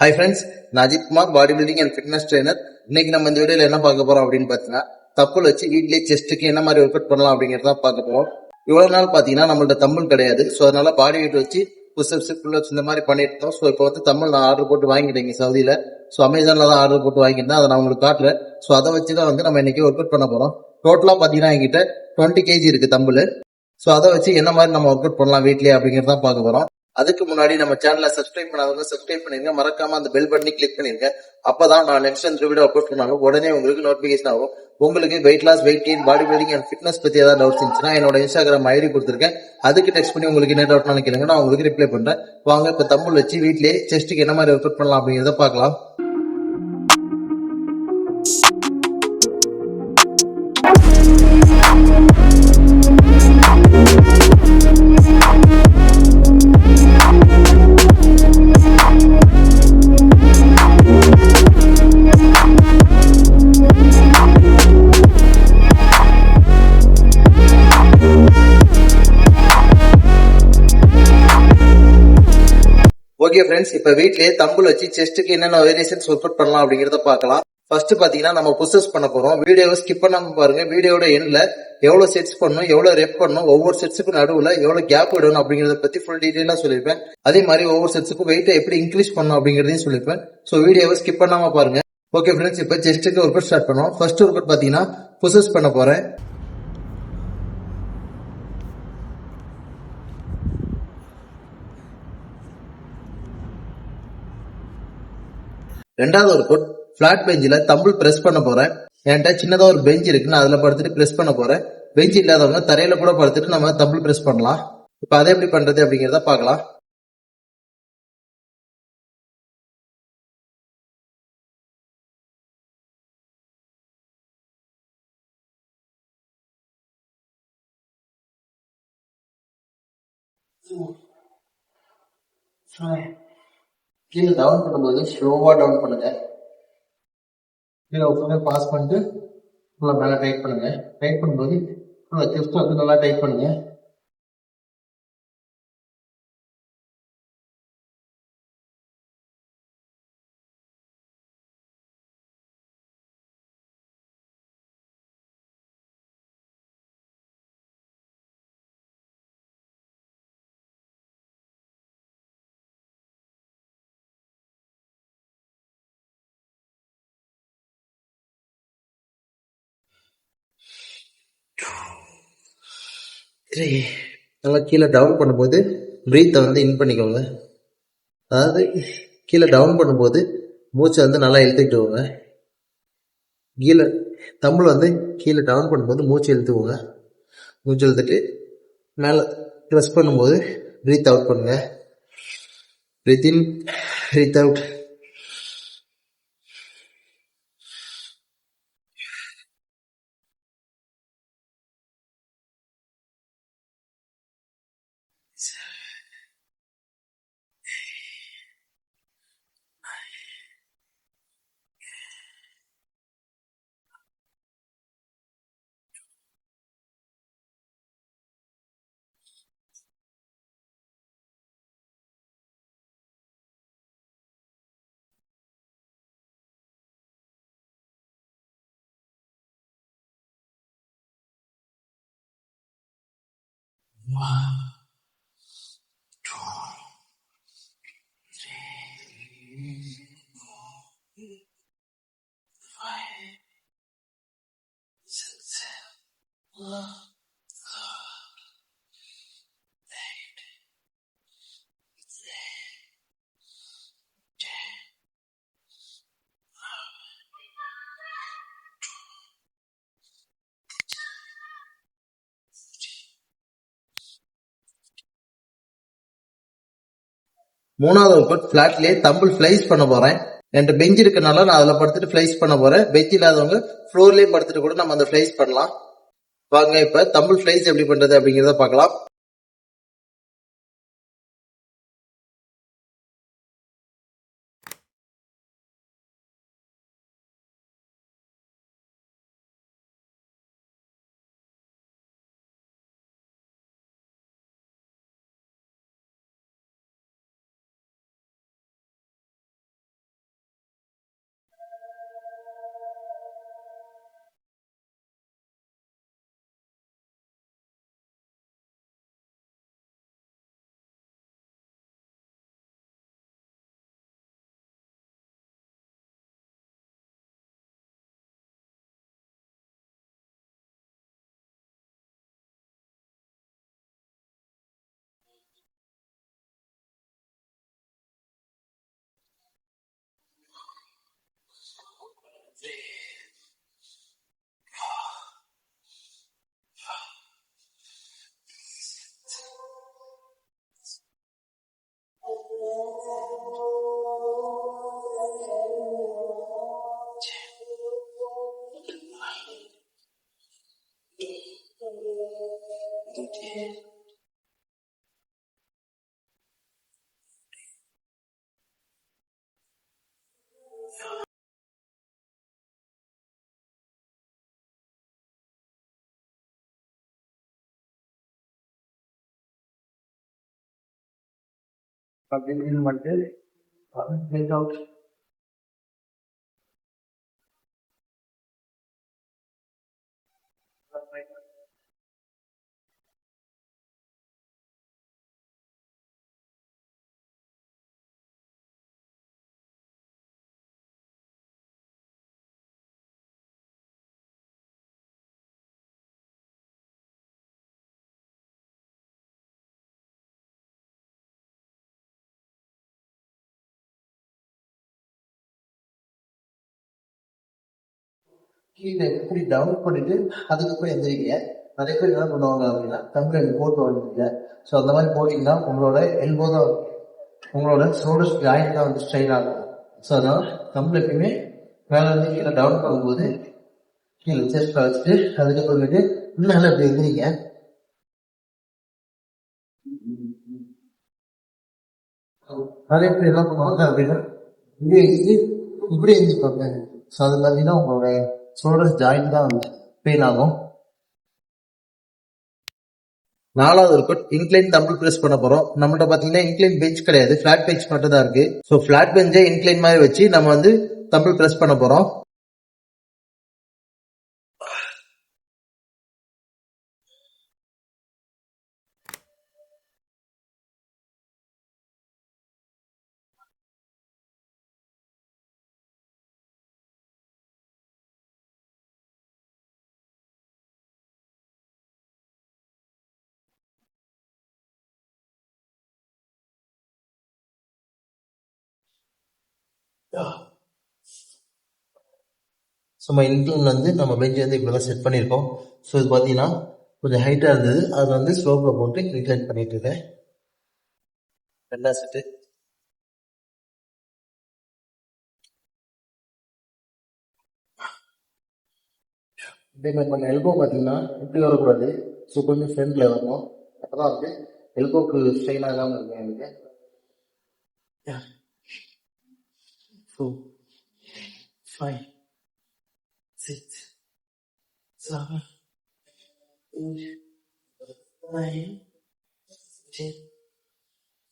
Hi friends, நான் Ajith Kumar, body building and fitness trainer. இன்னைக்கு நம்ம இந்த வீடியோல என்ன பார்க்க போறோம் அப்படின்னு பார்த்தீங்கன்னா, தப்புள் வச்சு வீட்லயே செஸ்ட்டுக்கு என்ன மாதிரி ஒர்க் அவுட் பண்ணலாம் அப்படிங்கிறத பார்க்க போறோம். இவ்வளவு நாள் பார்த்தீங்கன்னா நம்மள்ட்ட தம்பிள் கிடையாது. ஸோ அதனால பாடி வெயிட் வச்சு புஷ்அப்ஸ், புல்அப்ஸ் இந்த மாதிரி பண்ணிட்டு இருந்தோம். ஸோ இப்போ வந்து தம்பிள் நான் ஆர்டர் போட்டு வாங்கிட்டேங்க சவுதியில. ஸோ அமேசான்ல தான் ஆர்டர் போட்டு வாங்கியிருந்தேன். அதை நான் உங்களுக்கு காட்டுறேன். ஸோ அதை வச்சு தான் வந்து நம்ம இன்னைக்கு ஒர்க் அவுட் பண்ண போறோம். டோட்டலா பார்த்தீங்கன்னா என்கிட்ட 20 கேஜி இருக்கு தம்பிள். ஸோ அதை வச்சு என்ன மாதிரி நம்ம ஒர்க் அவுட் பண்ணலாம் வீட்லயே அப்படிங்கிறத பார்க்க போறோம். அதுக்கு முன்னாடி நம்ம சேனலை சப்ஸ்கிரைப் பண்ணாதவங்க சப்ஸ்கிரைப் பண்ணிருங்க. மறக்காம அந்த பெல் பட்டனை கிளிக் பண்ணிருங்க. அப்பதான் நான் நெக்ஸ்ட் அந்த வீடியோ அப்லோட் பண்ணாலும் உடனே உங்களுக்கு நோட்டிபிகேஷன் ஆகும். உங்களுக்கு weight loss, weight gain, body building and fitness பத்தி ஏதாவது டவுட்ஸ் இருந்துச்சுன்னா என்னோட இன்ஸ்டாகிராம் ஐடி கொடுத்துருக்கேன். அதுக்கு டெக்ஸ்ட் பண்ணி உங்களுக்கு என்ன டவுட்னாலும் கேளுங்க, நான் உங்களுக்கு ரிப்ளை பண்றேன். வாங்க இப்ப தம்பிள் வச்சு வீட்லயே செஸ்ட்டுக்கு என்ன மாதிரி ஒர்க் அவுட் பண்ணலாம் அப்படிங்கிறத பார்க்கலாம். ஓகே ஃப்ரெண்ட்ஸ், இப்ப வீட்லயே தம்பிள் வச்சு செஸ்ட்டுக்கு என்னென்ன வேரியேஷன்ஸ் ஒர்க் அவுட் பண்ணலாம் அப்படிங்கறத பார்க்கலாம். ஃபர்ஸ்ட் பாத்தீங்கன்னா நம்ம புஷ்அப்ஸ் பண்ண போறோம். வீடியோவை ஸ்கிப் பண்ணாம பாருங்க. வீடியோட எண்ட்ல எவ்வளவு செட்ஸ் பண்ணணும், எவ்வளவு ரெப் பண்ணணும், ஒவ்வொரு செட்ஸுக்கும் நடுவுல எவ்வளவு கேப் விடணும் அப்படிங்கறத பத்தி ஃபுல் டீடைலா சொல்லிருப்பேன். அதே மாதிரி ஒவ்வொரு செட்ஸுக்கும் வெயிட்டை எப்படி இன்க்ரீஸ் பண்ணணும் அப்படிங்கறதையும் சொல்லிருப்பேன். சோ வீடியோவை ஸ்கிப் பண்ணாம பாருங்க. ஓகே ஃப்ரெண்ட்ஸ், இப்ப செஸ்ட்டுக்கு ஒர்க் அவுட் ஸ்டார்ட் பண்ணுவோம். ஃபர்ஸ்ட் ஒர்க் அவுட் பாத்தீங்கன்னா புஷ்அப்ஸ் பண்ண போறேன். ரெண்டாவது ஒர்க் அவுட் பிளாட் பெஞ்சில் தம்பிள் பிரஸ் பண்ண போறேன். என்கிட்ட சின்னதா ஒரு பெஞ்ச் இருக்குன்னு அதுல படுத்துட்டு பிரஸ் பண்ண போறேன். பெஞ்ச் இல்லாதவங்க தரையில கூட படுத்துட்டு நம்ம தம்பிள் பிரஸ் பண்ணலாம். இப்ப அதை எப்படி பண்றது அப்படிங்கறத பார்க்கலாம். கீழே டவுன் பண்ணும்போது ஸ்லோவா டவுன் பண்ணுங்க. கீழே உட்காந்து பாஸ் பண்ணிட்டு மேல டைட் பண்ணுங்க. டைட் பண்ணும்போது செஸ்ட் வந்து நல்லா டைட் பண்ணுங்க. நல்லா கீழே டவுன் பண்ணும்போது பிரீத்தை வந்து இன் பண்ணிக்கோங்க. அதாவது கீழே டவுன் பண்ணும்போது மூச்சை வந்து நல்லா இழுத்துக்கிட்டு கீழே தம்பிள் வந்து கீழே டவுன் பண்ணும்போது மூச்சு இழுத்துக்கோங்க. மூச்சு இழுத்துட்டு மேலே ப்ரெஸ் பண்ணும்போது பிரீத் அவுட் பண்ணுங்க. பிரீத் இன், பிரீத் அவுட். மூணாவது ஒர்க் அவுட் பிளாட்லயே தம்பிள் ஃபிளைஸ் பண்ண போறேன். என்கிட்ட பெஞ்ச் இருக்கனால நான் அதுல படுத்துட்டு ஃபிளைஸ் பண்ண போறேன். பெஞ்ச் இல்லாதவங்க ஃப்ளோர்லயே படுத்துட்டு கூட நம்ம அந்த ஃபிளைஸ் பண்ணலாம். வாங்க இப்ப தம்பிள் ஃபிளைஸ் எப்படி பண்றது அப்படிங்கறத பார்க்கலாம். அப்படின்னு பண்ணிட்டு print out. கீழே எப்படி டவுன்லோட் பண்ணிட்டு அதுக்கப்புறம் எந்திரிங்க. நிறைய பேர் என்ன பண்ணுவாங்க அப்படின்னா தமிழ் போட்டு வந்துருங்க. ஸோ அந்த மாதிரி போட்டிங்கன்னா உங்களோட எல்போ தான் உங்களோட ஷோல்டர்ஸ் ஜாயின் தான் வந்து ஸ்ட்ரெயின் ஆகும். ஸோ அதனால தமிழ் எப்பயுமே மேலே வந்து கீழே டவுன் பண்ணும்போது கீழே செஸ்ட் வச்சுட்டு அதுக்கப்புறமேட்டு மேலே இப்படி எந்திரிங்க. நிறைய பேர் என்ன பண்ணுவாங்க அப்படின்னா இப்படி எழுந்து இப்படி எழுந்திருப்பாங்க. ஸோ அது மாதிரினா உங்களோட ஷோல்டர்ஸ் ஜாயின் தான் வந்து பெயின் ஆகும். நாலாவது ஒர்க் இன்க்ளைன் தம்பிள் பிரஸ் பண்ண போறோம். நம்மகிட்ட பாத்தீங்கன்னா இன்க்ளைன் பெஞ்ச் கிடையாது, ஃபிளாட் பெஞ்ச் மட்டும் தான் இருக்கு. ஸோ ஃபிளாட் பெஞ்சை இன்க்ளைன் மாதிரி வச்சு நம்ம வந்து தம்பிள் பிரஸ் பண்ண போறோம். ஸோ நம்ம இன்க்ளைன் வந்து நம்ம பெஞ்ச் வந்து இப்படி தான் செட் பண்ணியிருக்கோம். ஸோ இது பார்த்தீங்கன்னா கொஞ்சம் ஹைட்டாக இருந்தது, அது வந்து ஸ்லோப்பில் போட்டு இன்க்ளைன் பண்ணிட்டு இருக்கேன். ரெண்டாவது செட்டு. இதே மாதிரி பண்ண எல்போ பார்த்தீங்கன்னா இப்படி வரக்கூடாது. ஸோ கொஞ்சம் ஃப்ரண்ட்ல வரணும். அப்பதான் வந்து எல்போக்கு ஸ்ட்ரெயின் ஆகாமல் இருக்கும் எனக்கு. 4, 5, 6, 7, 8, 9, 10,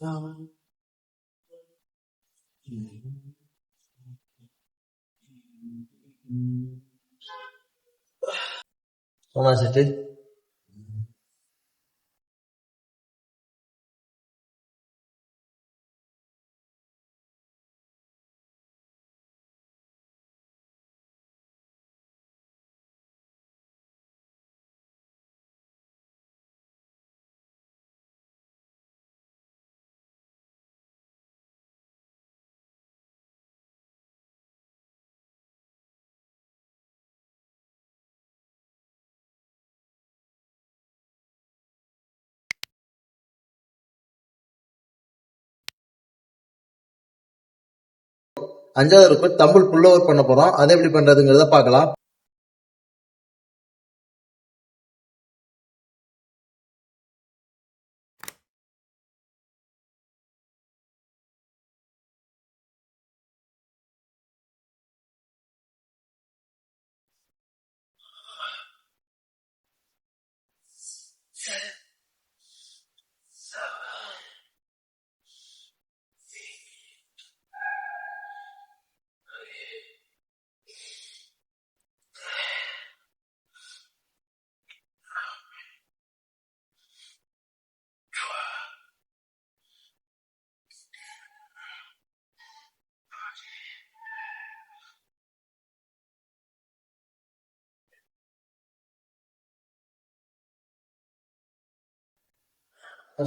11. மூணாவது செட்டு. அஞ்சாவது இருக்கு தம்பிள் புல் ஓவர் பண்ண போறோம். அதை எப்படி பண்றதுங்கிறத பார்க்கலாம்.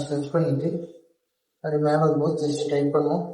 ஸ்ட்ரெச் பண்ணிட்டு அது மேலே வரும்போது ஜஸ்ட் டைட் பண்ணுவோம்.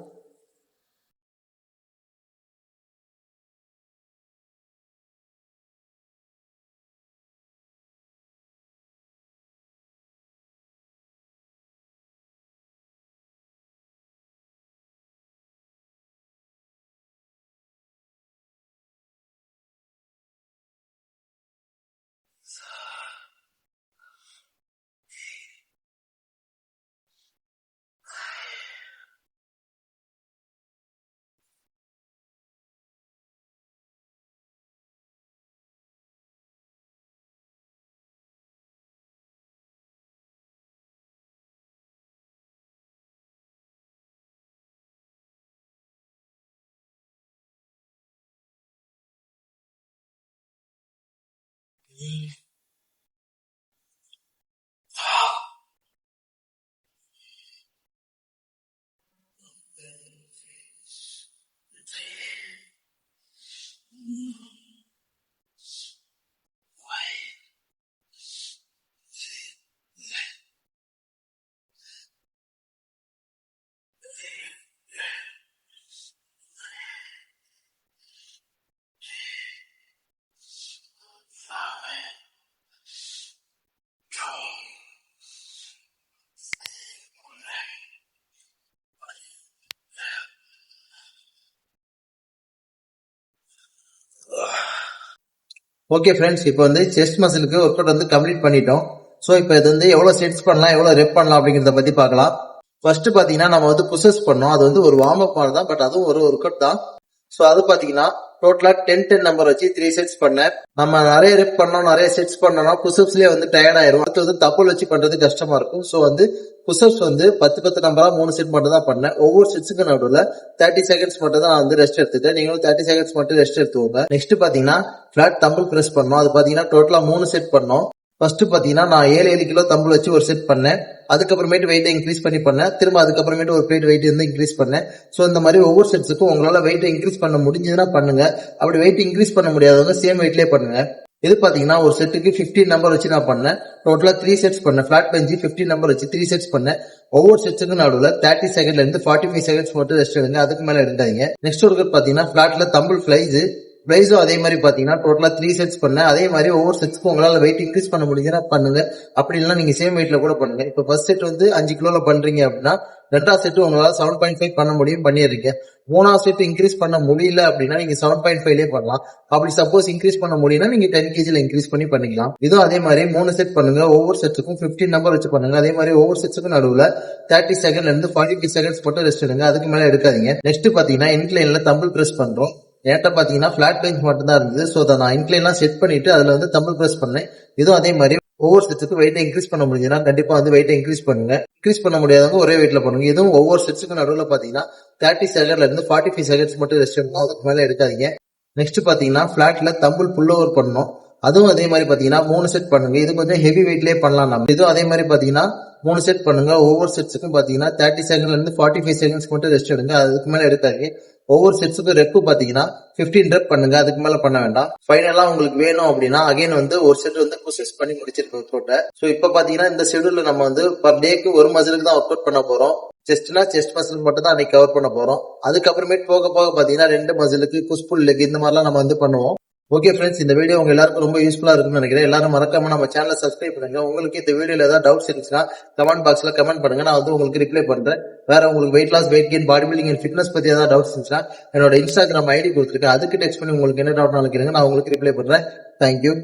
ஓகே ஃப்ரெண்ட்ஸ், இப்போ வந்து செஸ்ட் மசிலுக்கு ஒர்க் அவுட் வந்து கம்ப்ளீட் பண்ணிட்டோம். ஸோ இப்போ இது வந்து எவ்வளவு செட்ஸ் பண்ணலாம், எவ்வளவு ரெப் பண்ணலாம் அப்படிங்கிறத பத்தி பார்க்கலாம். ஃபர்ஸ்ட் பாத்தீங்கன்னா நம்ம வந்து புஷஸ் பண்ணோம். அது வந்து ஒரு வார்ம் அப் மாதிரி தான், பட் அதுவும் ஒரு ஒர்க் அவுட் தான். ஸோ அது பாத்தீங்கன்னா டோட்டலா 10 நம்பர் வச்சு 3 செட்ஸ் பண்ணேன். நம்ம நிறைய ரெப் பண்ணோம், நிறைய செட்ஸ் பண்ணோம்னா புஷ்அப்ஸ்லயே வந்து டயர்ட் ஆயிரும். அடுத்து வந்து தப்பல் வச்சு பண்றது கஷ்டமா இருக்கும். ஸோ வந்து புஷ்அப்ஸ் வந்து 10 நம்பரா 3 செட் மட்டும் தான் பண்ணேன். ஒவ்வொரு செட்ஸுக்கு நடுவில் 30 செகண்ட்ஸ் மட்டும் தான் நான் வந்து ரெஸ்ட் எடுத்துட்டேன். நீங்களும் 30 செகண்ட்ஸ் மட்டும் ரெஸ்ட் எடுத்துக்கோங்க. நெக்ஸ்ட் பாத்தீங்கன்னா பிளாட் தம்பிள் பிரஸ் பண்ணோம். அது பாத்தீங்கன்னா டோட்டலா 3 செட் பண்ணோம். ஃபர்ஸ்ட் பாத்தீங்கன்னா நான் 7 கிலோ தம்பிள் வச்சு ஒரு செட் பண்ணேன். அதுக்கப்புறமேட்டு வெயிட்டை இன்க்ரீஸ் பண்ணேன். திரும்ப அதுக்கப்புறமேட்டு ஒரு பிளேட் வெயிட் வந்து இன்க்ரீஸ் பண்ணேன். ஸோ இந்த மாதிரி ஒவ்வொரு செட்ஸுக்கும் உங்களால வெயிட்டை இன்க்ரீஸ் பண்ண முடிஞ்சதுன்னா பண்ணுங்க. அப்படி வெயிட் இன்க்ரீஸ் பண்ண முடியாதவங்க சேம் வெயிட்லேயே பண்ணுங்க. இது பாத்தீங்கன்னா ஒரு செட்டுக்கு 15 நம்பர் வச்சு நான் பண்ணேன். டோட்டலா 3 செட்ஸ் பண்ணேன். பிளாட் பெஞ்ச் 15 நம்பர் வச்சு 3 செட்ஸ் பண்ணேன். ஒவ்வொரு செட்ஸுக்கும் நடுவில் 30 செகண்ட்ல இருந்து 45 செகண்ட்ஸ் மட்டும் ரெஸ்ட் எடுங்க. அதுக்கு மேல எடுக்காதீங்க. நெக்ஸ்ட் ஒர்க் பாத்தீங்கன்னா பிளாட்ல தம்பிள் பிளைஸும் அதே மாதிரி பாத்தீங்கன்னா டோட்டலா 3 செட்ஸ் பண்ணேன். அதே மாதிரி ஒவ்வொரு செட்ஸ்க்கும் உங்களால வெயிட் இன்க்ரீஸ் பண்ண முடியுதுன்னா பண்ணுங்க. அப்படி இல்லைன்னா நீங்க சேம் வெயிட்ல கூட பண்ணுங்க. இப்போ ஃபர்ஸ்ட் செட் வந்து 5 கிலோல பண்றீங்க அப்படின்னா ரெண்டாவது செட் உங்களால 7.5 பண்ண முடியும், பண்ணிடுறீங்க. மூணாவது செட் இன்க்ரீஸ் பண்ண முடியல அப்படின்னா நீங்க 7.5லேயே பண்ணலாம். அப்படி சப்போஸ் இன்க்ரீஸ் பண்ண முடியும்னா நீங்க 10 kgல இன்க்ரீஸ் பண்ணி பண்ணிக்கலாம். இதுவும் அதே மாதிரி 3 செட் பண்ணுங்க. ஒவ்வொரு செட்ஸுக்கும் 15 நம்பர் வச்சு பண்ணுங்க. அதே மாதிரி ஒவ்வொரு செட்ஸுக்கும் நடுவில் 30 செகண்ட்ல இருந்து 45 செகண்ட்ஸ் மட்டும் ரெஸ்ட் எடுங்க. அதுக்கு மேல எடுக்காதீங்க. நெக்ஸ்ட் பாத்தீங்கன்னா இன்க்ளைன்ல தம்பிள் பிரஸ் பண்றோம். என்கிட்ட பாத்தீங்கன்னா பிளாட் பெஞ்ச் மட்டும் தான் இருந்தது. ஸோ அதை நான் இன்க்ளைன்லாம் செட் பண்ணிட்டு அதுல வந்து தம்பிள் பிரஸ் பண்ணேன். இதுவும் அதே மாதிரி ஒவ்வொரு செட்ஸுக்கு வெயிட்டை இன்க்ரீஸ் பண்ண முடியுதுன்னா கண்டிப்பா வந்து வெயிட்டை இன்க்ரீஸ் பண்ணுங்க. இன்க்ரீஸ் பண்ண முடியாதவங்க ஒரே வெயிட்ல பண்ணுங்க. இதுவும் ஒவ்வொரு செட்ஸுக்கு நடுவில் பாத்தீங்கன்னா 30 செகண்ட்ல இருந்து 45 செகண்ட்ஸ் மட்டும் ரெஸ்ட் எடுக்கணும். அதுக்கு மேல எடுக்காதீங்க. நெக்ஸ்ட் பாத்தீங்கன்னா பிளாட்ல தம்பிள் புல் ஓவர் பண்ணணும். அதுவும் அதே மாதிரி பாத்தீங்கன்னா 3 செட் பண்ணுங்க. இது கொஞ்சம் ஹெவி வெயிட்லயே பண்ணலாம். நம்ம இதுவும் அதே மாதிரி பாத்தீங்கன்னா 3 செட் பண்ணுங்க. ஒவ்வொரு செட்ஸுக்கும் பாத்தீங்கன்னா 30 செகண்ட்ல இருந்து 45 செகண்ட்ஸ் மட்டும் ரெஸ்ட் எடுங்க. அதுக்கு மேல எடுக்காதீங்க. ஒவ்வொரு செட்ஸுக்கும் ரெப் பாத்தீங்கன்னா 15 ரெப் பண்ணுங்க. அதுக்கு மேல பண்ண வேண்டாம். ஃபைனலா உங்களுக்கு வேணும் அப்படின்னா அகைன் வந்து ஒரு செட் வந்து புஷஸ் பண்ணி முடிச்சிருக்கோம் ஒர்க் அவுட். ஸோ இப்ப பாத்தீங்கன்னா இந்த ஷெடியூல்ல நம்ம வந்து பர் டேக்கு ஒரு மசிலுக்கு தான் ஒர்க் அவுட் பண்ண போறோம். செஸ்ட்னா செஸ்ட் மசில் மட்டும் தான் அன்னைக்கு கவர் பண்ண போறோம். அதுக்கப்புறமேட்டு போக போக பாத்தீங்கன்னா 2 மசிலுக்கு புஷ் புல் லெக் இந்த மாதிரிலாம் நம்ம வந்து பண்ணுவோம். ஓகே ஃப்ரெண்ட்ஸ், இந்த வீடியோ உங்க எல்லாருக்கும் ரொம்ப யூஸ்ஃபுல்லா இருக்கும்னு நினைக்கிறேன். எல்லாரும் மறக்காம நம்ம சேனலை சப்ஸ்கிரைப் பண்ணுங்க. உங்களுக்கு இந்த வீடியோல ஏதாவது டவுட்ஸ் இருந்துச்சுன்னா கமெண்ட் பாக்ஸ்ல கமெண்ட் பண்ணுங்க. நான் வந்து உங்களுக்கு ரிப்ளை பண்றேன். வேற உங்களுக்கு weight loss, weight gain, body building and fitness பத்தி ஏதாவது டவுட்ஸ் இருந்துச்சுன்னா என்னோட இன்ஸ்டாகிராம் ஐடி கொடுத்துருக்கேன். அதுக்கு டெக்ஸ்ட் பண்ணி உங்களுக்கு என்ன டவுட்னாலும் கேளுங்க. நான் உங்களுக்கு ரிப்ளை பண்றேன். தேங்க்யூ.